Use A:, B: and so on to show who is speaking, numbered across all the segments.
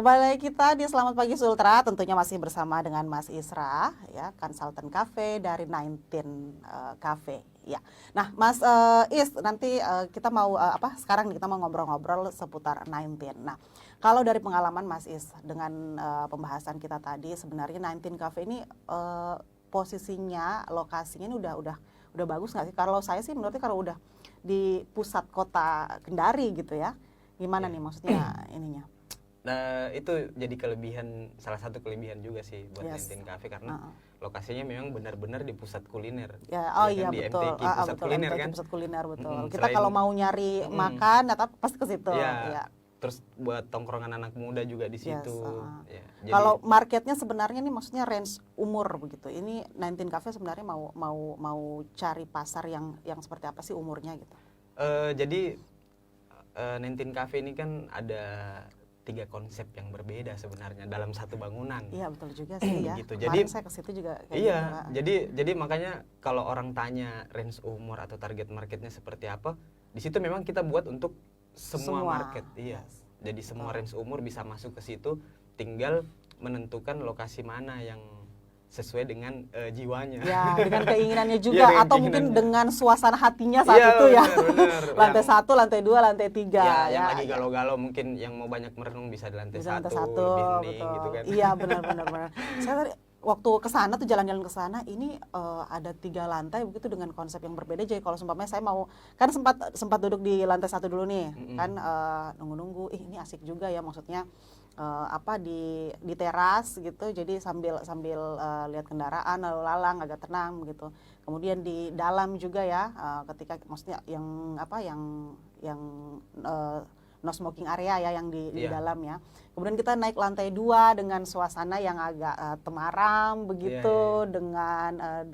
A: kembali lagi kita di Selamat Pagi Sultra, tentunya masih bersama dengan Mas Isra, ya, konsultan cafe dari 19 Cafe. Ya, nah Mas Is, nanti kita mau sekarang kita mau ngobrol-ngobrol seputar 19. Nah, kalau dari pengalaman Mas Is dengan pembahasan kita tadi, sebenarnya 19 Cafe ini posisinya, lokasinya ini udah bagus nggak sih? Kalau saya sih menurutnya kalau udah di pusat kota Kendari gitu ya, gimana nih maksudnya ininya?
B: Nah, itu jadi salah satu kelebihan juga sih buat 19 Cafe karena lokasinya memang benar-benar di pusat kuliner.
A: Ya,
B: Kan, di
A: betul.
B: MTQ pusat kuliner
A: MTQ
B: kan.
A: pusat kuliner betul. Kita
B: Selain,
A: kalau mau nyari makan atau pasti ke situ.
B: ya,
A: Ya.
B: terus buat tongkrongan anak muda juga di situ. Ya, jadi,
A: kalau marketnya sebenarnya nih maksudnya range umur begitu. Ini 19 Cafe sebenarnya mau cari pasar yang seperti apa sih umurnya gitu?
B: Jadi 19 Cafe ini kan ada 3 konsep yang berbeda sebenarnya dalam satu bangunan.
A: Iya betul juga sih ya.
B: Gitu.
A: Jadi saya ke situ juga kayak
B: iya,
A: gitu.
B: jadi makanya kalau orang tanya range umur atau target marketnya seperti apa, di situ memang kita buat untuk semua market. Iya. Jadi semua range umur bisa masuk ke situ, tinggal menentukan lokasi mana yang sesuai dengan jiwanya.
A: Ya, dengan keinginannya juga
B: ya,
A: atau mungkin dengan suasana hatinya saat itu ya.
B: Bener.
A: Lantai 1, lantai 2, lantai 3
B: ya. Yang lagi galau-galau mungkin yang mau banyak merenung bisa di lantai 1, lebih hening gitu kan.
A: Iya, benar. Saya tadi waktu ke sana tuh jalan-jalan ke sana ini ada 3 lantai begitu dengan konsep yang berbeda. Jadi kalau seumpamanya saya mau kan sempat duduk di lantai 1 dulu nih, kan nunggu-nunggu. Ini asik juga ya maksudnya di teras gitu, jadi sambil lihat kendaraan lalu lalang agak tenang gitu. Kemudian di dalam juga ya, ketika maksudnya yang no smoking area ya yang di dalam ya. Kemudian kita naik lantai 2 dengan suasana yang agak temaram begitu, dengan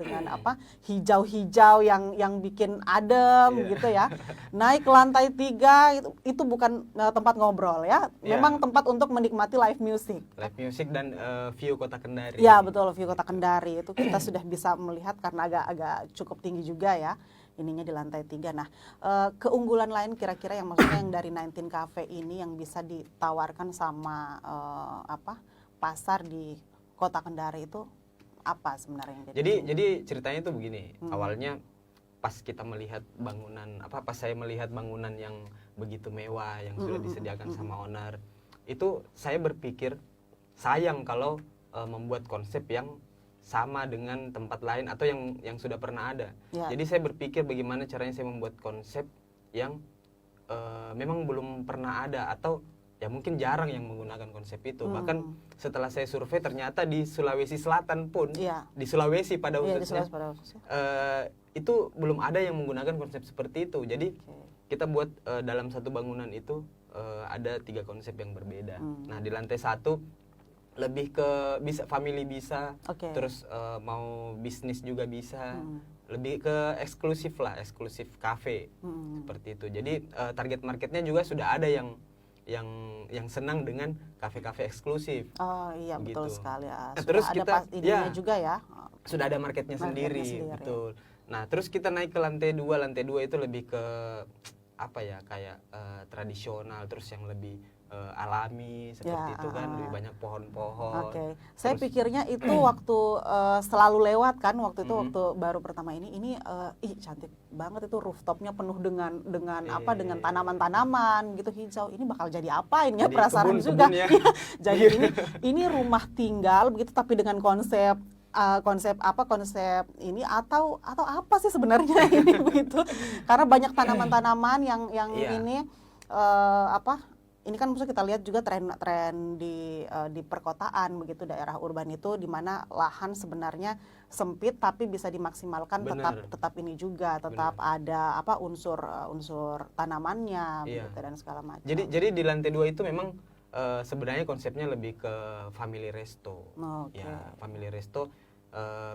A: hijau-hijau yang bikin adem gitu ya. Naik ke lantai 3 itu bukan tempat ngobrol ya. Memang tempat untuk menikmati live music.
B: Live music dan view Kota Kendari.
A: Ya, betul, view Kota Kendari itu kita sudah bisa melihat karena agak cukup tinggi juga ya. Ininya di lantai 3. Nah, keunggulan lain kira-kira yang maksudnya yang dari 19 Cafe ini yang bisa ditawarkan sama pasar di Kota Kendari itu apa sebenarnya?
B: Jadi ceritanya itu begini. Awalnya pas kita melihat pas saya melihat bangunan yang begitu mewah yang sudah disediakan sama owner, itu saya berpikir sayang kalau membuat konsep yang sama dengan tempat lain atau yang sudah pernah ada. Jadi saya berpikir bagaimana caranya saya membuat konsep yang memang belum pernah ada atau ya mungkin jarang yang menggunakan konsep itu. Bahkan setelah saya survei ternyata di Sulawesi Selatan pun, di Sulawesi pada khususnya, itu belum ada yang menggunakan konsep seperti itu. Jadi kita buat dalam satu bangunan itu ada 3 konsep yang berbeda. Nah, di lantai 1 lebih ke family bisa, terus mau bisnis juga bisa, lebih ke eksklusif cafe seperti itu. Jadi target marketnya juga sudah ada yang senang dengan kafe-kafe eksklusif.
A: Oh iya gitu. Betul sekali ya.
B: Terus
A: ada idenya juga ya.
B: Sudah ada marketnya sendiri, betul. Nah terus kita naik ke lantai 2 itu lebih ke kayak tradisional, terus yang lebih alami seperti itu kan, lebih banyak pohon-pohon.
A: Saya pikirnya itu waktu selalu lewat kan waktu itu waktu baru pertama ini cantik banget itu, rooftopnya penuh dengan tanaman-tanaman gitu hijau. Ini bakal jadi apa ini ya, perasaan juga.
B: Ya.
A: Jadi ini rumah tinggal begitu tapi dengan konsep ini atau apa sih sebenarnya ini begitu, karena banyak tanaman-tanaman yang ini ini kan maksudnya kita lihat juga tren di perkotaan begitu, daerah urban itu di mana lahan sebenarnya sempit tapi bisa dimaksimalkan. tetap ini juga tetap ada unsur tanamannya begitu dan segala macam.
B: Jadi di lantai 2 itu memang sebenarnya konsepnya lebih ke family resto. Ya, family resto.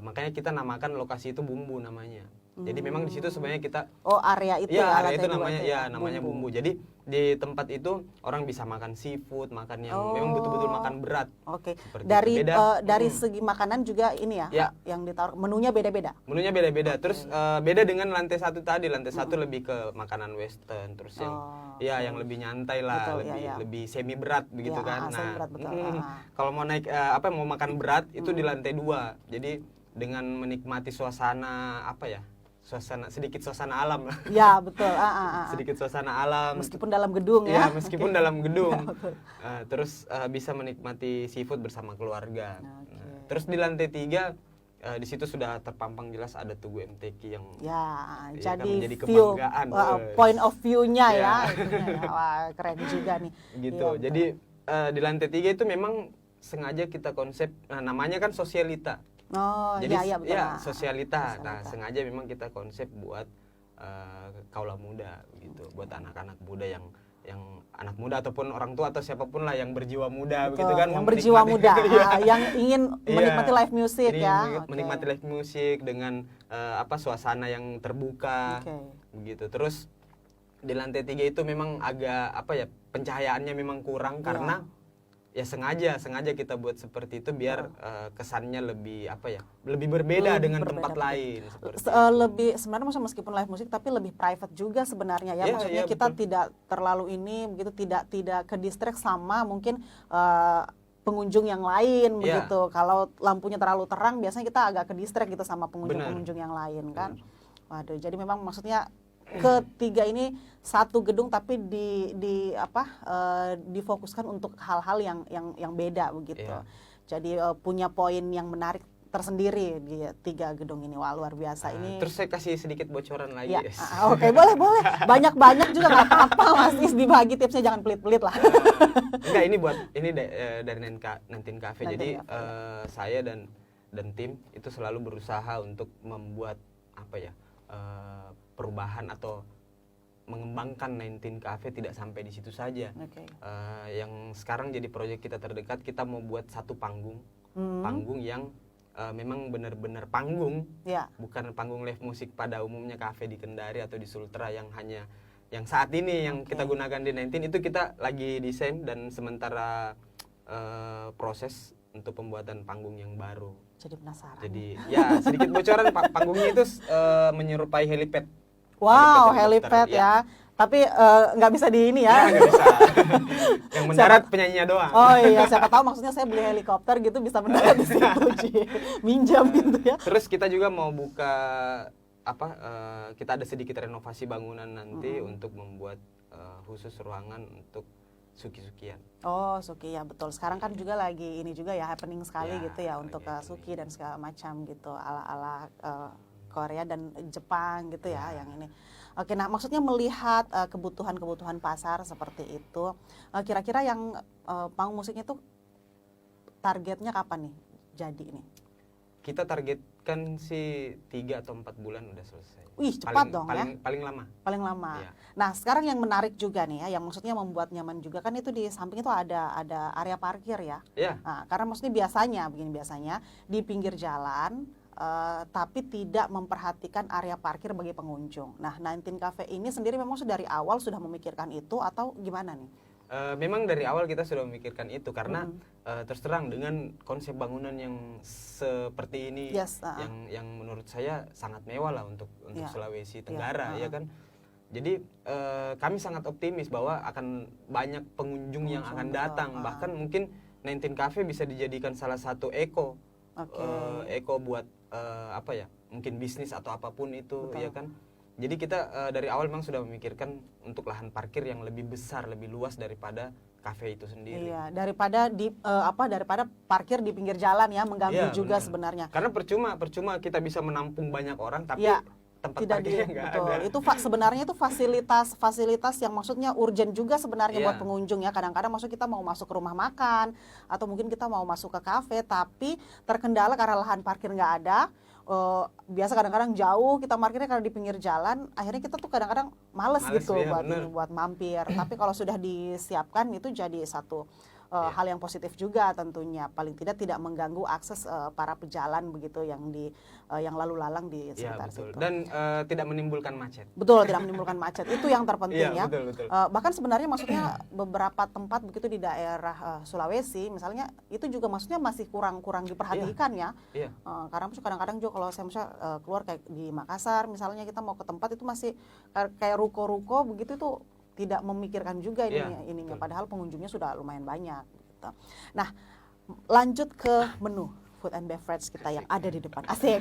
B: Makanya kita namakan lokasi itu Bumbu namanya. Jadi memang di situ sebenarnya kita
A: Oh, area itu
B: ya,
A: ya,
B: area
A: lantai
B: itu
A: dua
B: namanya
A: itu
B: ya namanya bumbu. Jadi di tempat itu orang bisa makan seafood, makan yang memang betul-betul makan berat.
A: Oke.
B: Seperti
A: Dari
B: itu. Beda.
A: dari segi makanan juga ini ya,
B: Ya.
A: yang ditaruh menunya beda-beda.
B: Menunya beda-beda. Terus beda dengan lantai satu tadi. Lantai satu lebih ke makanan western. Terus yang yang lebih nyantai lah,
A: Betul,
B: lebih
A: ya.
B: lebih semi berat begitu
A: Ya,
B: kan.
A: semi berat, betul.
B: Kalau mau naik mau makan berat itu di lantai 2. Jadi dengan menikmati suasana sedikit suasana alam lah.
A: Ya, betul.
B: Sedikit suasana alam.
A: Meskipun dalam gedung ya.
B: Ya, meskipun dalam gedung.
A: Ya, betul.
B: Terus bisa menikmati seafood bersama keluarga.
A: Oke.
B: Terus di lantai 3 di situ sudah terpampang jelas ada Tugu MTQ yang
A: Ya,
B: ya kan
A: jadi
B: menjadi
A: view,
B: kebanggaan.
A: point of view-nya ya.
B: Ya.
A: itunya ya. Wah, keren juga nih.
B: Gitu.
A: Iya, betul.
B: Jadi di lantai 3 itu memang sengaja kita konsep, namanya kan sosialita.
A: Oh,
B: Jadi
A: iya betul.
B: ya sosialita. Nah,
A: Sosialita.
B: sengaja memang kita konsep buat kaula muda gitu, buat anak-anak muda yang anak muda ataupun orang tua atau siapapun lah yang berjiwa muda
A: Betul,
B: begitu kan,
A: yang berjiwa muda,
B: Iya.
A: yang ingin
B: Iya.
A: menikmati live music
B: Ini
A: ya.
B: menikmati live music dengan suasana yang terbuka
A: Oke.
B: begitu. Terus di lantai 3 itu memang agak pencahayaannya memang kurang karena ya sengaja kita buat seperti itu biar kesannya lebih lebih berbeda
A: Lebih
B: dengan
A: berbeda,
B: tempat
A: betul.
B: lain seperti
A: Lebih sebenarnya meskipun live musik tapi lebih private juga sebenarnya ya.
B: Iya,
A: Maksudnya
B: iya,
A: kita
B: betul.
A: tidak terlalu ini begitu, tidak ke distract sama mungkin pengunjung yang lain
B: Iya.
A: begitu. Kalau lampunya terlalu terang biasanya kita agak ke distract gitu sama pengunjung-pengunjung yang lain kan. Waduh, jadi memang maksudnya ketiga ini satu gedung tapi difokuskan untuk hal-hal yang beda begitu.
B: Iya.
A: Jadi punya poin yang menarik tersendiri di 3 gedung ini. Wah, luar biasa ini.
B: Terus saya kasih sedikit bocoran lagi.
A: Ya, oke, boleh. Banyak juga nggak apa-apa, Mas Is, dibagi tipsnya, jangan pelit-pelit lah.
B: Enggak, ini dari Nantin Cafe.
A: Nantin
B: Jadi
A: Cafe.
B: saya dan tim itu selalu berusaha untuk membuat perubahan atau mengembangkan 19 Cafe tidak sampai di situ saja.
A: Oke.
B: Yang sekarang jadi proyek kita terdekat, kita mau buat satu panggung yang memang benar-benar panggung,
A: Ya.
B: bukan panggung live musik pada umumnya kafe di Kendari atau di Sultra yang saat ini yang kita gunakan di 19 itu kita lagi desain dan sementara proses untuk pembuatan panggung yang baru.
A: Jadi penasaran.
B: Jadi ya sedikit bocoran panggungnya itu menyerupai helipad.
A: Wow,
B: helikopter,
A: helipad ya. Tapi nggak bisa di ini ya.
B: Nggak bisa. Yang mendarat penyanyinya doang.
A: Oh iya, siapa tahu maksudnya saya beli helikopter gitu bisa mendarat di situ, Ci. Minjam gitu ya.
B: Terus kita juga mau buka kita ada sedikit renovasi bangunan nanti untuk membuat khusus ruangan untuk suki-sukian.
A: Oh, Suki ya, betul. Sekarang kan juga lagi ini juga ya happening sekali
B: Ya,
A: gitu ya untuk
B: lagi
A: Suki dan segala macam gitu ala-ala Korea dan Jepang gitu ya yang ini. Oke, nah maksudnya melihat kebutuhan-kebutuhan pasar seperti itu, kira-kira yang panggung musiknya tuh targetnya kapan nih jadi nih?
B: Kita targetkan sih 3 atau 4 bulan udah selesai.
A: Wih, cepat dong ya.
B: Paling lama.
A: Paling lama.
B: Iya.
A: Nah, sekarang yang menarik juga nih ya, yang maksudnya membuat nyaman juga kan itu di samping itu ada area parkir ya.
B: Iya.
A: Nah, karena maksudnya biasanya di pinggir jalan tapi tidak memperhatikan area parkir bagi pengunjung. Nah, 19 Cafe ini sendiri memang sudah dari awal sudah memikirkan itu atau gimana nih?
B: Memang dari awal kita sudah memikirkan itu karena terus terang dengan konsep bangunan yang seperti ini yang menurut saya sangat mewah lah untuk Sulawesi Tenggara ya kan. Jadi kami sangat optimis bahwa akan banyak pengunjung yang akan datang. Bahkan mungkin 19 Cafe bisa dijadikan salah satu eko buat mungkin bisnis atau apapun itu. Betul. Ya kan. Jadi kita dari awal memang sudah memikirkan untuk lahan parkir yang lebih besar, lebih luas daripada kafe itu sendiri.
A: Iya, daripada parkir di pinggir jalan ya, mengganggu juga sebenarnya.
B: Karena percuma kita bisa menampung banyak orang tapi tempat
A: tidak
B: parkirnya nggak ada.
A: Itu sebenarnya itu fasilitas yang maksudnya urgent juga sebenarnya buat pengunjung ya. Kadang-kadang maksud kita mau masuk ke rumah makan atau mungkin kita mau masuk ke kafe tapi terkendala karena lahan parkir nggak ada. Biasa kadang-kadang jauh kita parkirnya karena di pinggir jalan, akhirnya kita tuh kadang-kadang males gitu
B: ya,
A: buat mampir. Tapi kalau sudah disiapkan itu jadi satu
B: Iya.
A: hal yang positif juga tentunya. Paling tidak mengganggu akses para pejalan begitu yang lalu lalang di
B: Iya,
A: sekitar
B: betul.
A: situ.
B: Dan tidak menimbulkan macet.
A: Betul, tidak menimbulkan macet. Itu yang terpenting
B: Iya,
A: ya.
B: betul.
A: Bahkan sebenarnya maksudnya beberapa tempat begitu di daerah Sulawesi misalnya itu juga maksudnya masih kurang diperhatikan ya.
B: Iya.
A: Karena kadang-kadang juga kalau saya misalnya keluar kayak di Makassar misalnya kita mau ke tempat itu masih kayak ruko-ruko begitu itu tidak memikirkan juga
B: Iya,
A: ininya
B: betul.
A: padahal pengunjungnya sudah lumayan banyak gitu. Nah, lanjut ke menu food and beverage kita yang ada di depan. Asik.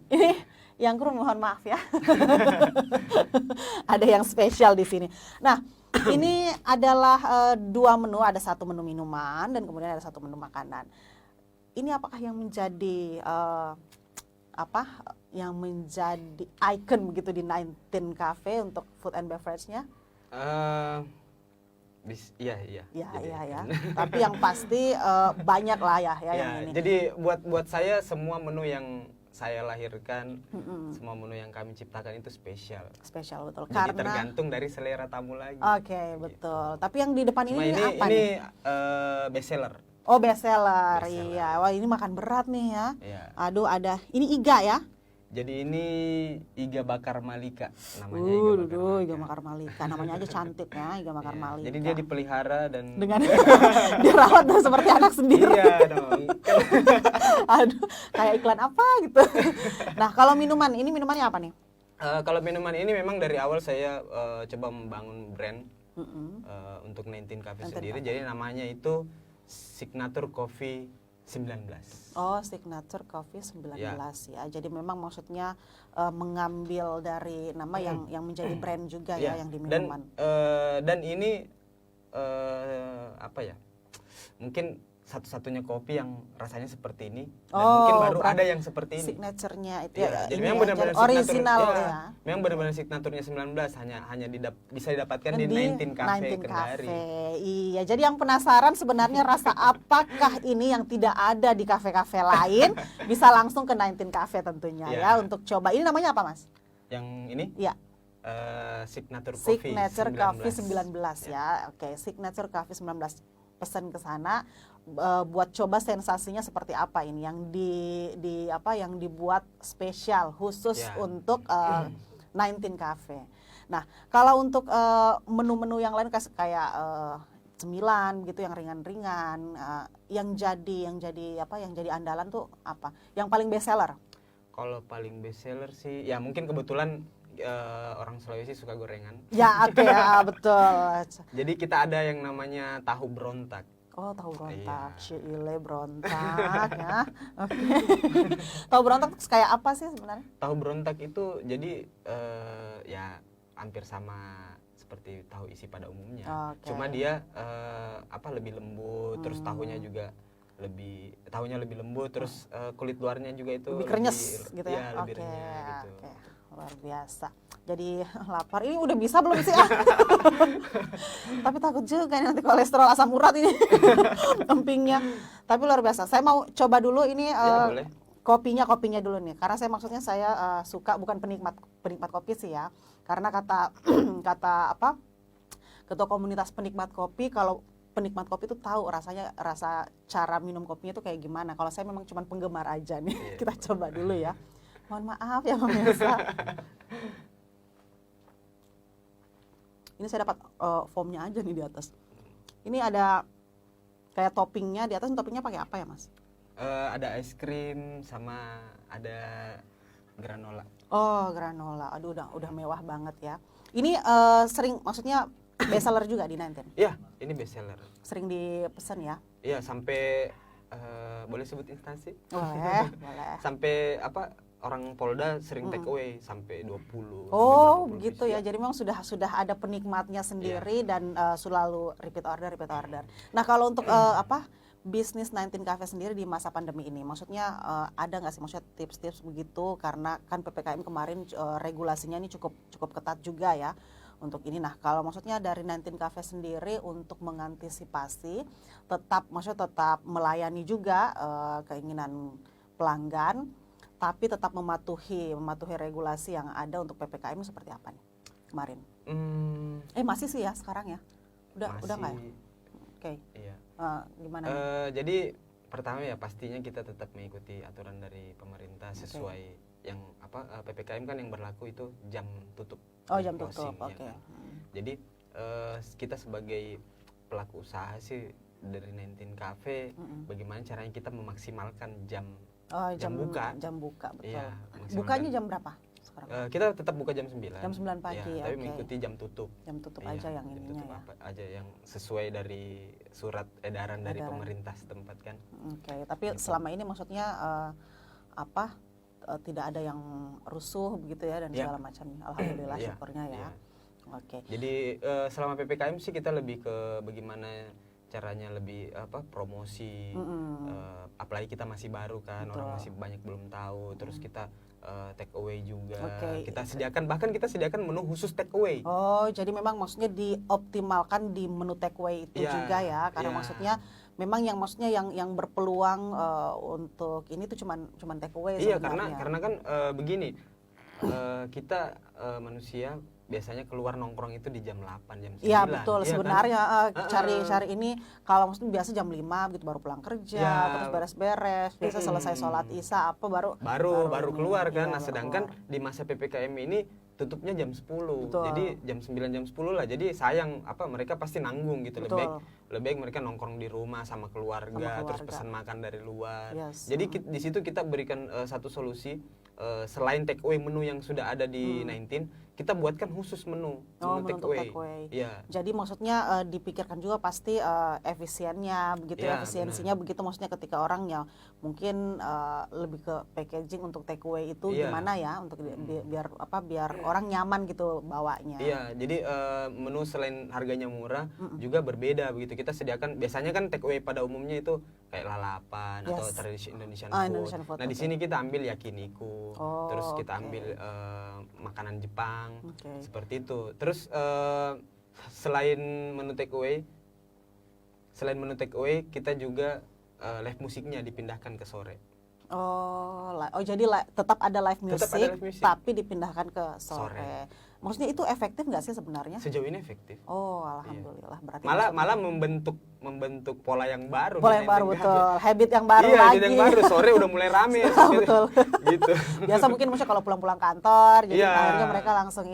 A: Ini yang kru mohon maaf ya. Ada yang spesial di sini. Nah, ini adalah dua menu, ada satu menu minuman dan kemudian ada satu menu makanan. Ini apakah yang menjadi yang menjadi icon begitu di 19 Cafe untuk food and beverage-nya?
B: Iya.
A: Iya. Tapi yang pasti banyak lah ya
B: Ya,
A: yang ini.
B: jadi buat saya semua menu yang saya lahirkan, semua menu yang kami ciptakan itu spesial.
A: Spesial betul.
B: Jadi
A: Karena
B: tergantung dari selera tamu lagi.
A: Oke, betul. Tapi yang di depan
B: Cuma
A: ini apa
B: ini
A: nih?
B: best seller.
A: Oh, best seller.
B: Best seller.
A: Iya. Wah, ini makan berat nih ya.
B: Iya.
A: Aduh, ada. Ini iga ya?
B: Jadi ini iga bakar malika namanya.
A: Iga bakar malika. Namanya aja cantik ya, iga bakar
B: Iya,
A: malika.
B: jadi dia dipelihara dan
A: dengan dirawat tuh seperti anak sendiri.
B: Iya dong.
A: Aduh, kayak iklan apa gitu. Nah, kalau minuman, ini minumannya apa nih?
B: Kalau minuman ini memang dari awal saya coba membangun brand untuk 19 Cafe
A: 19
B: sendiri.
A: Cafe.
B: Jadi namanya itu Signature Coffee 19.
A: Oh, Signature Coffee 19 ya. Jadi memang maksudnya mengambil dari nama yang menjadi brand juga ya yang di minuman.
B: Dan ini apa ya? Mungkin satu-satunya kopi yang rasanya seperti ini dan mungkin baru ada yang seperti ini.
A: Signature-nya itu
B: Ya, jadi
A: ini
B: memang
A: ya,
B: benar-benar
A: original
B: signature,
A: ya.
B: Memang benar-benar signaturnya 19 hanya bisa didapatkan di 19 Cafe
A: 19
B: Kendari.
A: Cafe. Iya, jadi yang penasaran sebenarnya rasa apakah ini yang tidak ada di kafe-kafe lain bisa langsung ke 19 Cafe tentunya ya untuk coba. Ini namanya apa, Mas?
B: Yang ini?
A: Iya.
B: Signature Coffee
A: Signature
B: 19.
A: Coffee 19 ya. Oke, Signature Coffee 19. Pesan ke sana buat coba sensasinya seperti apa ini yang yang dibuat spesial khusus untuk 19 Cafe. Nah, kalau untuk menu-menu yang lain kayak cemilan gitu yang ringan-ringan, yang jadi andalan tuh apa? Yang paling best seller?
B: Kalau paling best seller sih ya mungkin kebetulan orang Sulawesi suka gorengan.
A: Ya, oke, betul.
B: Jadi kita ada yang namanya tahu berontak.
A: Oh, tahu berontak,
B: Iya.
A: Cile berontak ya. Oke. Tahu berontak kayak apa sih sebenarnya?
B: Tahu berontak itu jadi ya hampir sama seperti tahu isi pada umumnya.
A: Oke.
B: Cuma dia lebih lembut, terus tahunya lebih lembut, terus kulit luarnya juga itu
A: Lebih krenyes gitu ya.
B: Lebih renyah gitu.
A: Oke. Luar biasa. Jadi lapar. Ini udah bisa belum sih? Tapi takut juga nih nanti kolesterol asam urat ini empingnya. Tapi luar biasa. Saya mau coba dulu ini
B: boleh.
A: kopinya dulu nih. Karena saya suka bukan penikmat kopi sih ya. Karena kata ketua komunitas penikmat kopi, kalau penikmat kopi itu tahu rasa cara minum kopinya itu kayak gimana. Kalau saya memang cuma penggemar aja nih. Kita coba dulu ya. Mohon maaf ya pemirsa. Ini saya dapat foamnya aja nih di atas. Ini ada kayak toppingnya di atas. Toppingnya pakai apa ya, Mas?
B: Ada es krim sama ada granola.
A: Oh, granola. Aduh, udah mewah banget ya. Ini maksudnya best seller juga di 19?
B: Iya, ini best seller.
A: Sering dipesan ya?
B: Iya, sampai boleh sebut instansi?
A: Boleh.
B: Sampai orang Polda sering take away sampai 20.
A: Oh,
B: sampai 20
A: begitu ya. Jadi memang sudah ada penikmatnya sendiri dan selalu repeat order. Nah, kalau untuk bisnis 19 Cafe sendiri di masa pandemi ini, maksudnya ada nggak sih maksudnya tips-tips begitu, karena kan PPKM kemarin regulasinya ini cukup ketat juga ya untuk ini. Nah, kalau maksudnya dari 19 Cafe sendiri untuk mengantisipasi tetap melayani juga keinginan pelanggan, tapi tetap mematuhi regulasi yang ada untuk PPKM seperti apa nih kemarin? Masih sih ya sekarang ya? Udah nggak ya? Oke.
B: Iya.
A: Gimana nih?
B: Jadi pertama ya pastinya kita tetap mengikuti aturan dari pemerintah sesuai yang PPKM kan yang berlaku itu jam tutup.
A: Oh, jam
B: closing,
A: tutup,
B: ya
A: oke.
B: kan. Jadi kita sebagai pelaku usaha sih dari 19 Cafe, bagaimana caranya kita memaksimalkan jam buka.
A: Jam buka, betul.
B: Iya,
A: Bukanya jam berapa sekarang?
B: Kita tetap buka jam 9.
A: Jam 9 pagi,
B: ya, tapi
A: oke.
B: mengikuti jam tutup.
A: Jam tutup
B: Iya,
A: aja yang
B: jam
A: ininya
B: tutup
A: ya.
B: apa aja yang sesuai dari surat edaran dari pemerintah setempat kan.
A: Oke, tapi selama ini maksudnya tidak ada yang rusuh begitu ya dan segala macam. Alhamdulillah, syukurnya ya. Oke.
B: Jadi selama PPKM sih kita lebih ke bagaimana caranya lebih promosi, apalagi kita masih baru kan, orang masih banyak belum tahu, terus kita take away juga, kita sediakan menu khusus take away.
A: Oh, jadi memang maksudnya dioptimalkan di menu take away itu juga ya, karena maksudnya memang yang berpeluang untuk ini tuh cuman take away sebenarnya.
B: Karena kan begini, kita manusia biasanya keluar nongkrong itu di jam 8, jam 9.
A: Iya betul,
B: iya
A: sebenarnya
B: kan?
A: cari ini kalau maksudnya biasa jam 5 gitu baru pulang kerja, terus beres-beres, biasa selesai sholat Isya
B: baru keluar kan.
A: Iya,
B: Nah, sedangkan di masa PPKM ini tutupnya jam 10.
A: Betul.
B: Jadi jam 9 jam 10 lah. Jadi sayang mereka pasti nanggung gitu.
A: Betul.
B: Lebih baik mereka nongkrong di rumah sama keluarga, terus pesan makan dari luar.
A: Yes.
B: Jadi di situ kita berikan satu solusi, selain take away menu yang sudah ada di 19, kita buatkan khusus menu
A: untuk
B: take away.
A: take away.
B: Iya.
A: Jadi maksudnya dipikirkan juga pasti efisiennya begitu, efisiensinya begitu, maksudnya ketika orang ya mungkin lebih ke packaging untuk take away itu gimana ya untuk biar orang nyaman gitu bawanya.
B: Iya, jadi menu selain harganya murah juga berbeda begitu. Kita sediakan biasanya kan take away pada umumnya itu kayak lalapan atau tradisi Indonesian food. Nah, di sini kita ambil yakiniku. Terus kita ambil makanan Jepang. Seperti itu. Terus selain menu take away kita juga live musiknya dipindahkan ke sore.
A: Jadi tetap ada live music, tapi dipindahkan ke sore. Maksudnya itu efektif nggak sih sebenarnya?
B: Sejauh ini efektif.
A: Alhamdulillah. Berarti
B: malah membentuk pola yang baru.
A: Pola yang baru, betul. Habit yang baru lagi.
B: Habit yang baru. Sore udah mulai rame.
A: Betul.
B: Gitu.
A: Biasa mungkin kalau pulang-pulang kantor, jadi akhirnya mereka langsung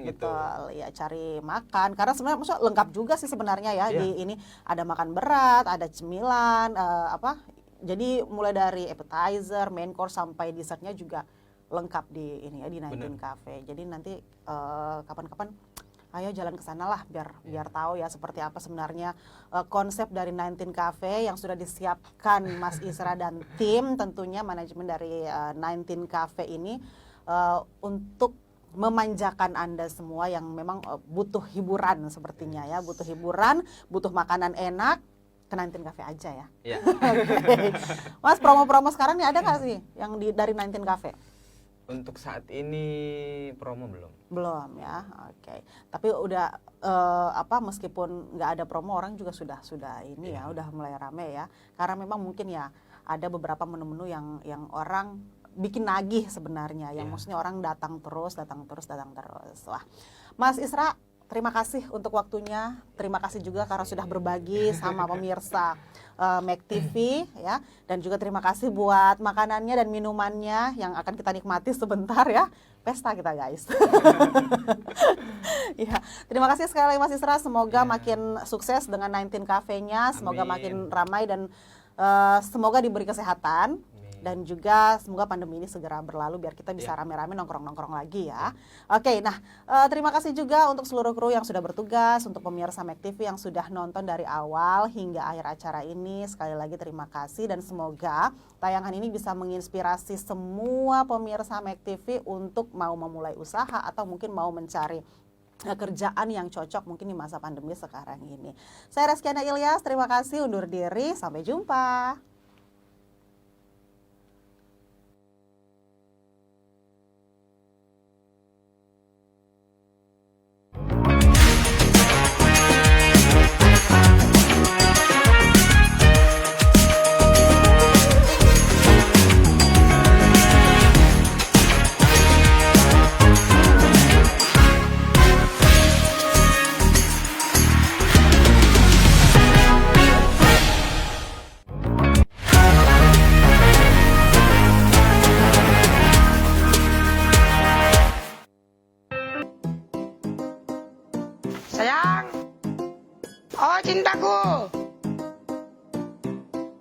B: gitu.
A: Betul. Ya cari makan. Karena sebenarnya maksudnya lengkap juga sih sebenarnya ya di ini, ada makan berat, ada cemilan, jadi mulai dari appetizer, main course sampai dessertnya juga lengkap di ini ya di 19 Cafe. Jadi nanti kapan-kapan ayo jalan ke sana lah biar tahu ya seperti apa sebenarnya konsep dari 19 Cafe yang sudah disiapkan Mas Isra dan tim, tentunya manajemen dari 19 Cafe ini untuk memanjakan Anda semua yang memang butuh hiburan sepertinya ya, butuh hiburan, butuh makanan enak, ke 19 Cafe aja ya.
B: Iya.
A: Okay. Mas, promo-promo sekarang nih ada nggak sih yang dari 19 Cafe?
B: Untuk saat ini promo belum.
A: Belum ya, oke. Tapi udah meskipun nggak ada promo, orang juga sudah ini ya, udah mulai rame ya. Karena memang mungkin ya ada beberapa menu-menu yang orang bikin nagih sebenarnya, yang maksudnya orang datang terus. Wah, Mas Isra, terima kasih untuk waktunya. Terima kasih juga karena sudah berbagi sama pemirsa Mek TV ya. Dan juga terima kasih buat makanannya dan minumannya yang akan kita nikmati sebentar ya. Pesta kita guys. Ya, terima kasih sekali lagi Mas Isra. Semoga makin sukses dengan 19 Cafe-nya. Semoga makin ramai dan semoga diberi kesehatan. Dan juga semoga pandemi ini segera berlalu biar kita bisa rame-rame nongkrong-nongkrong lagi ya. Oke, nah terima kasih juga untuk seluruh kru yang sudah bertugas, untuk pemirsa Mek TV yang sudah nonton dari awal hingga akhir acara ini. Sekali lagi terima kasih dan semoga tayangan ini bisa menginspirasi semua pemirsa Mek TV untuk mau memulai usaha atau mungkin mau mencari kerjaan yang cocok mungkin di masa pandemi sekarang ini. Saya Reskiana Ilyas, terima kasih, undur diri, sampai jumpa.
C: Sayang. Oh, cintaku.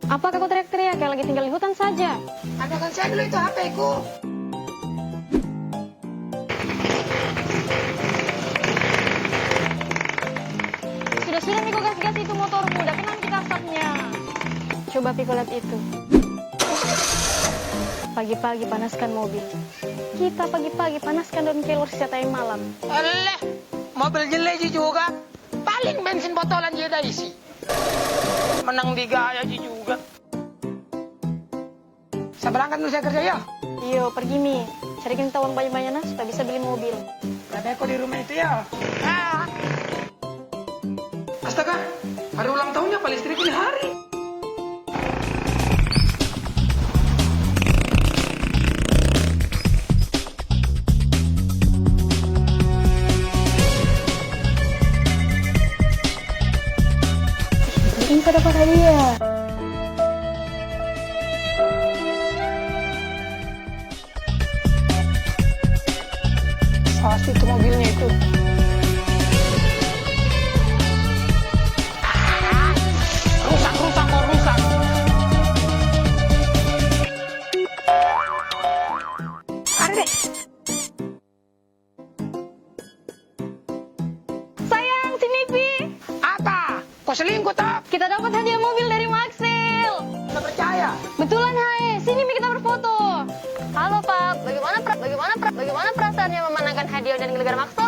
D: Apa kau teriak-teriak kayak lagi tinggal di hutan saja?
C: Andalkan saya dulu itu HP-ku.
D: Sudah Miko gas-gas itu motormu, udah kenal kita asapnya. Coba Piko lihat itu. Pagi-pagi panaskan mobil. Kita pagi-pagi panaskan daun kelor sisa tayang malam.
C: Alah, mobil jelek juga. Paling bensin botolan dia dah isi. Menang di gaya juga. Saya berangkat dulu saya kerja ya.
D: Yo, pergi Mi. Carikan kita uang banyak-banyak nah, supaya bisa beli mobil.
C: Ada kok di rumah itu ya. Ah. Astaga, hari ulang tahunnya Pak istriku di hari.
D: Ini kita dapat hadiah.
C: Pasti itu mobilnya itu. Rusak. Ada deh.
D: Sayang, sini Pi.
C: Apa? Kau selingkuh tak?
D: Kita dapat hadiah mobil dari Maxel.
C: Tidak percaya.
D: Betulan Hai, sini Mi kita berfoto. Halo Pap, bagaimana perasaannya memenangkan hadiah dan gelar Maxel?